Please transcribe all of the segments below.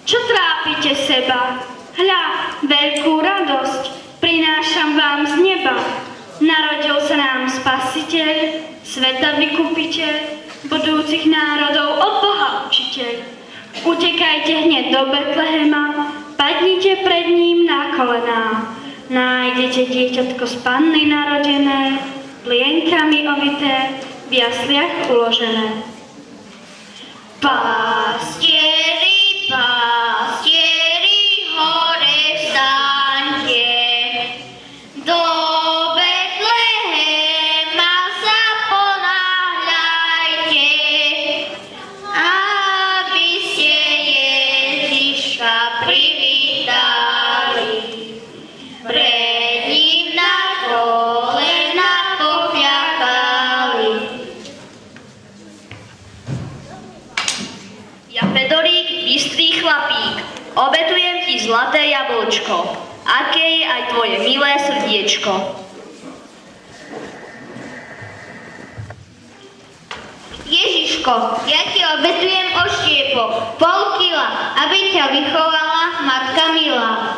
Čo trápite seba? Hľa, veľkú radosť prinášam vám z neba. Narodil sa nám Spasiteľ, sveta vykupiteľ, budúcich národov od Boha učiteľ. Utekajte hneď do Betlehema, padnite pred ním na kolená. Nájdete dieťatko z panny narodené, plienkami ovité, v jasliach uložené. Pastieri, pastieri, hore vstaňte, do Betlehema sa ponáhľajte, aby ste Ježiša privítali. Pred ním na kolena pokľakali. Ja Fedorík, bystrý chlapík, obetujem ti zlaté jablčko, aké je aj tvoje milé srdiečko. Ježiško, ja ti obetujem oštiepok, pol kila, aby ťa vychovala matka milá.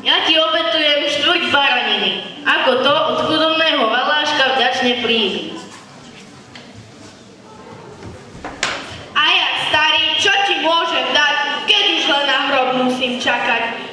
Ja ti obetujem štvrť baraniny, ako to od chudobného valáška vďačne príjmi. A ja, starý, čo ti môžem dať, keď už len na hrob musím čakať?